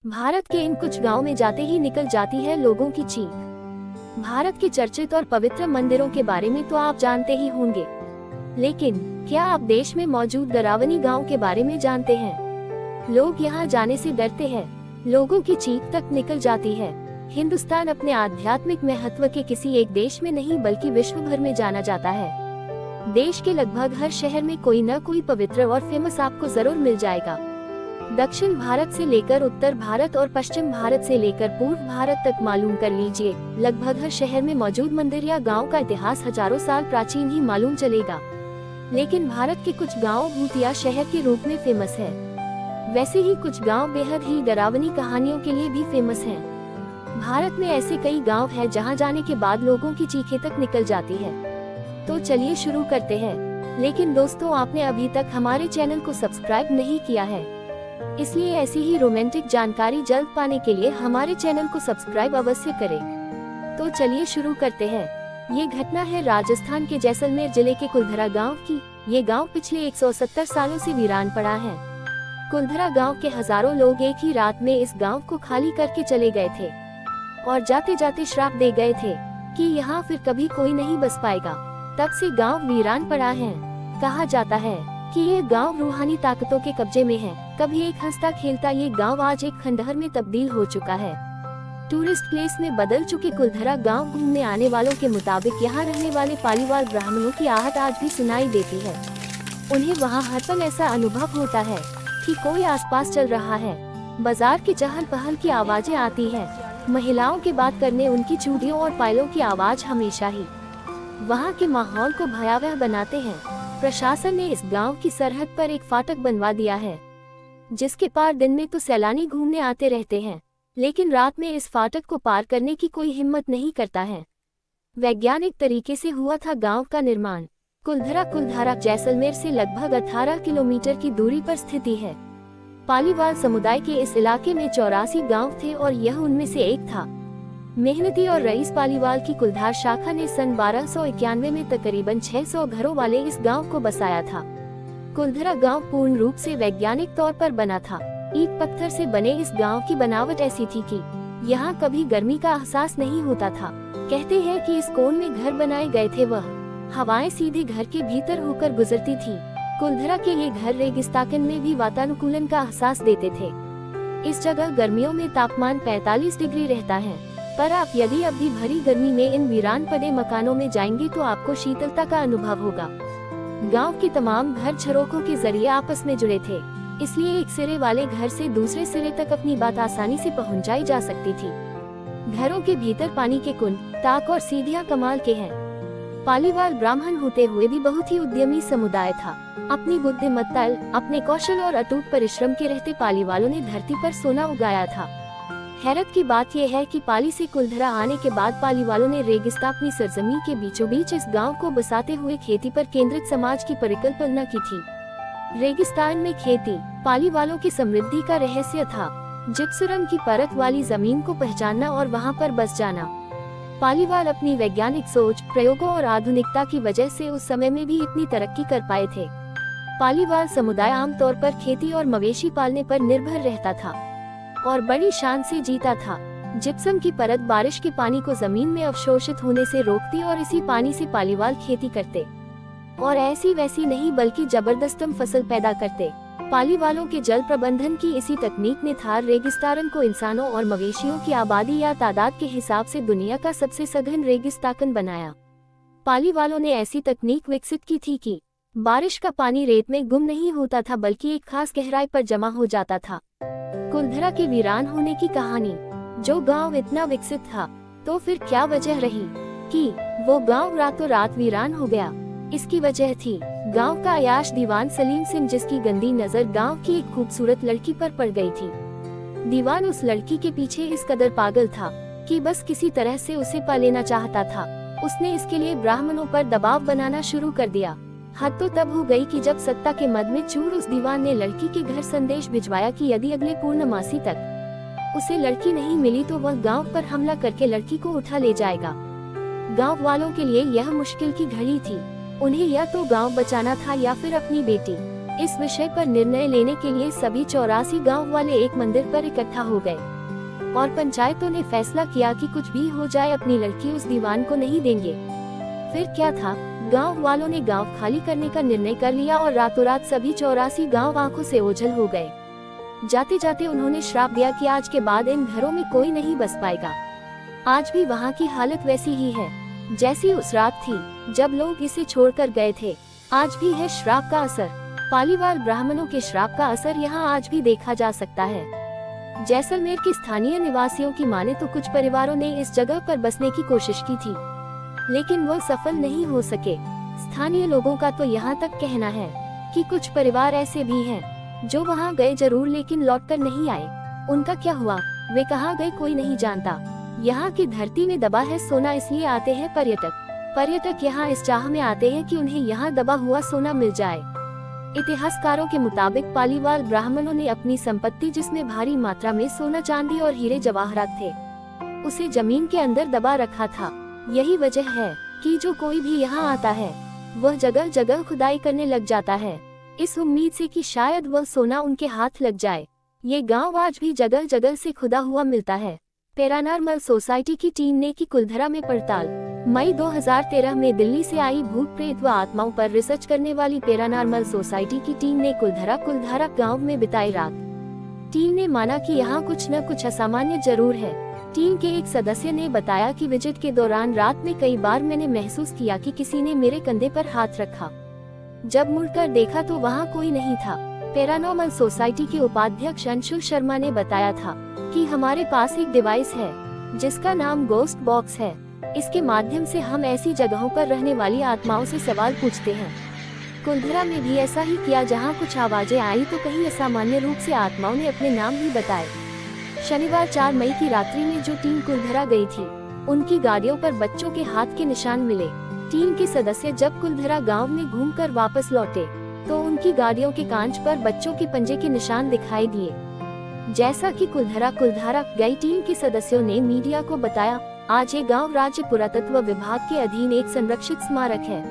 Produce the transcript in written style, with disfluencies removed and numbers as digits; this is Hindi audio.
भारत के इन कुछ गांव में जाते ही निकल जाती है लोगों की चीख। भारत के चर्चित और पवित्र मंदिरों के बारे में तो आप जानते ही होंगे, लेकिन क्या आप देश में मौजूद डरावनी गांव के बारे में जानते हैं? लोग यहाँ जाने से डरते हैं, लोगों की चीख तक निकल जाती है। हिंदुस्तान अपने आध्यात्मिक महत्व के किसी एक देश में नहीं बल्कि विश्व भर में जाना जाता है। देश के लगभग हर शहर में कोई न कोई पवित्र और फेमस आपको जरूर मिल जाएगा। दक्षिण भारत से लेकर उत्तर भारत और पश्चिम भारत से लेकर पूर्व भारत तक मालूम कर लीजिए, लगभग हर शहर में मौजूद मंदिर या गांव का इतिहास हजारों साल प्राचीन ही मालूम चलेगा। लेकिन भारत के कुछ गांव भूतिया शहर के रूप में फेमस है। वैसे ही कुछ गांव बेहद ही डरावनी कहानियों के लिए भी फेमस हैं। भारत में ऐसे कई गांव हैं जहां जाने के बाद लोगों की चीखें तक निकल जाती है। तो चलिए शुरू करते हैं। लेकिन दोस्तों, आपने अभी तक हमारे चैनल को सब्सक्राइब नहीं किया है, इसलिए ऐसी ही रोमांटिक जानकारी जल्द पाने के लिए हमारे चैनल को सब्सक्राइब अवश्य करें। तो चलिए शुरू करते हैं। ये घटना है राजस्थान के जैसलमेर जिले के कुलधरा गांव की। ये गांव पिछले 170 सालों से वीरान पड़ा है। कुलधरा गांव के हजारों लोग एक ही रात में इस गांव को खाली करके चले गए थे और जाते जाते श्राप दे गए थे कि यहाँ फिर कभी कोई नहीं बस पाएगा। तब से गांव वीरान पड़ा है। कहा जाता है कि ये गांव रूहानी ताकतों के कब्जे में है। कभी एक हंसता खेलता ये गांव आज एक खंडहर में तब्दील हो चुका है। टूरिस्ट प्लेस में बदल चुके कुलधरा गांव घूमने आने वालों के मुताबिक यहाँ रहने वाले पालीवाल ब्राह्मणों की आहट आज भी सुनाई देती है। उन्हें वहाँ हर पल ऐसा अनुभव होता है कि कोई आसपास चल रहा है। बाजार की चहल पहल की आवाजें आती है। महिलाओं के बात करने, उनकी चूड़ियों और पायलों की आवाज हमेशा ही वहाँ के माहौल को भयावह बनाते हैं। प्रशासन ने इस गांव की सरहद पर एक फाटक बनवा दिया है, जिसके पार दिन में तो सैलानी घूमने आते रहते हैं, लेकिन रात में इस फाटक को पार करने की कोई हिम्मत नहीं करता है। वैज्ञानिक तरीके से हुआ था गांव का निर्माण। कुलधारा जैसलमेर से लगभग 18 किलोमीटर की दूरी पर स्थिति है। पालीवाल समुदाय के इस इलाके में 84 गाँव थे और यह उनमें से एक था। मेहनती और रईस पालीवाल की कुलधार शाखा ने सन 1291 में तकरीबन 600 घरों वाले इस गांव को बसाया था। कुलधरा गांव पूर्ण रूप से वैज्ञानिक तौर पर बना था। ईंट पत्थर से बने इस गांव की बनावट ऐसी थी कि यहाँ कभी गर्मी का एहसास नहीं होता था। कहते हैं कि इस कोन में घर बनाए गए थे, वह हवाएं सीधे घर के भीतर होकर गुजरती थी। कुलधरा के ये घर रेगिस्तान में भी वातानुकूलन का एहसास देते थे। इस जगह गर्मियों में तापमान 45 डिग्री रहता है, पर आप यदि अभी भरी गर्मी में इन वीरान पड़े मकानों में जाएंगे तो आपको शीतलता का अनुभव होगा। गांव के तमाम घर झरोखों के जरिए आपस में जुड़े थे, इसलिए एक सिरे वाले घर से दूसरे सिरे तक अपनी बात आसानी से पहुंचाई जा सकती थी। घरों के भीतर पानी के कुंड, ताक और सीढ़ियां कमाल के हैं। पालीवाल ब्राह्मण होते हुए भी बहुत ही उद्यमी समुदाय था। अपनी बुद्धिमत्ता, अपने कौशल और अटूट परिश्रम के रहते पालीवालों ने धरती पर सोना उगाया था। हैरत की बात यह है कि पाली से कुलधरा आने के बाद पालीवालों ने रेगिस्तान अपनी सरजमी के बीचों बीच इस गांव को बसाते हुए खेती पर केंद्रित समाज की परिकल्पना की थी। रेगिस्तान में खेती पालीवालों की समृद्धि का रहस्य था। जिप्सम की परत वाली जमीन को पहचानना और वहां पर बस जाना। पालीवाल अपनी वैज्ञानिक सोच, प्रयोगों और आधुनिकता की वजह से उस समय में भी इतनी तरक्की कर पाए थे। पालीवाल समुदाय आमतौर पर खेती और मवेशी पालने पर निर्भर रहता था और बड़ी शान से जीता था। जिप्सम की परत बारिश के पानी को जमीन में अवशोषित होने से रोकती और इसी पानी से पालीवाल खेती करते और ऐसी वैसी नहीं बल्कि जबरदस्तम फसल पैदा करते। पालीवालों के जल प्रबंधन की इसी तकनीक ने थार रेगिस्तान को इंसानों और मवेशियों की आबादी या तादाद के हिसाब से दुनिया का सबसे सघन रेगिस्तान बनाया। पालीवालों ने ऐसी तकनीक विकसित की थी कि बारिश का पानी रेत में गुम नहीं होता था बल्कि एक खास गहराई पर जमा हो जाता था। कुलधरा के वीरान होने की कहानी। जो गांव इतना विकसित था तो फिर क्या वजह रही कि वो गांव रातों रात वीरान हो गया? इसकी वजह थी गांव का अयाश दीवान सलीम सिंह, जिसकी गंदी नजर गांव की एक खूबसूरत लड़की पर पड़ गई थी। दीवान उस लड़की के पीछे इस कदर पागल था कि बस किसी तरह से उसे पा लेना चाहता था। उसने इसके लिए ब्राह्मणों पर दबाव बनाना शुरू कर दिया। हद तो तब हो गई कि जब सत्ता के मद में चूर उस दीवान ने लड़की के घर संदेश भिजवाया कि यदि अगले पूर्णमासी तक उसे लड़की नहीं मिली तो वह गांव पर हमला करके लड़की को उठा ले जाएगा। गांव वालों के लिए यह मुश्किल की घड़ी थी। उन्हें या तो गांव बचाना था या फिर अपनी बेटी। इस विषय पर निर्णय लेने के लिए सभी 84 गांव वाले एक मंदिर पर इकट्ठा हो गए और पंचायतों ने फैसला किया कि कुछ भी हो जाए अपनी लड़की उस दीवान को नहीं देंगे। फिर क्या था, गांव वालों ने गांव खाली करने का निर्णय कर लिया और रातों रात सभी 84 गांव आंखों से ओझल हो गए। जाते जाते उन्होंने श्राप दिया कि आज के बाद इन घरों में कोई नहीं बस पाएगा। आज भी वहाँ की हालत वैसी ही है जैसी उस रात थी जब लोग इसे छोड़कर गए थे। आज भी है श्राप का असर। पालीवाल ब्राह्मणों के श्राप का असर यहाँ आज भी देखा जा सकता है। जैसलमेर के स्थानीय निवासियों की माने तो कुछ परिवारों ने इस जगह पर बसने की कोशिश की थी, लेकिन वह सफल नहीं हो सके। स्थानीय लोगों का तो यहाँ तक कहना है कि कुछ परिवार ऐसे भी हैं जो वहाँ गए जरूर लेकिन लौटकर नहीं आए। उनका क्या हुआ, वे कहाँ गए, कोई नहीं जानता। यहाँ की धरती में दबा है सोना, इसलिए आते हैं पर्यटक यहाँ इस चाह में आते हैं कि उन्हें यहाँ दबा हुआ सोना मिल जाए। इतिहासकारों के मुताबिक पालीवाल ब्राह्मणों ने अपनी संपत्ति, जिसमें भारी मात्रा में सोना चांदी और हीरे जवाहरात थे, उसे जमीन के अंदर दबा रखा था। यही वजह है कि जो कोई भी यहाँ आता है वह जगह जगह खुदाई करने लग जाता है, इस उम्मीद से कि शायद वह सोना उनके हाथ लग जाए। ये गांव आज भी जगह जगह से खुदा हुआ मिलता है। पैरानॉर्मल सोसाइटी की टीम ने की कुलधरा में पड़ताल। मई 2013 में दिल्ली से आई भूत प्रेत व आत्माओं पर रिसर्च करने वाली पैरानॉर्मल सोसाइटी की टीम ने कुलधारा गांव में बिताई रात। टीम ने माना कि यहाँ कुछ न कुछ असामान्य जरूर है। टीम के एक सदस्य ने बताया कि विजिट के दौरान रात में कई बार मैंने महसूस किया कि किसी ने मेरे कंधे पर हाथ रखा। जब मुड़कर देखा तो वहाँ कोई नहीं था। पैरानॉर्मल सोसाइटी के उपाध्यक्ष अंशुल शर्मा ने बताया था कि हमारे पास एक डिवाइस है जिसका नाम गोस्ट बॉक्स है। इसके माध्यम से हम ऐसी जगहों पर रहने वाली आत्माओं से सवाल पूछते हैं। कुलधरा में भी ऐसा ही किया, जहां कुछ आवाजें आई तो कहीं असामान्य रूप से आत्माओं ने अपने नाम ही बताए। शनिवार 4 मई की रात्रि में जो टीम कुलधरा गई थी, उनकी गाड़ियों पर बच्चों के हाथ के निशान मिले। टीम के सदस्य जब कुलधरा गांव में घूमकर वापस लौटे तो उनकी गाड़ियों के कांच पर बच्चों के पंजे के निशान दिखाई दिए। जैसा कि कुलधरा गई टीम के सदस्यों ने मीडिया को बताया, आज ये गांव राज्य पुरातत्व विभाग के अधीन एक संरक्षित स्मारक है।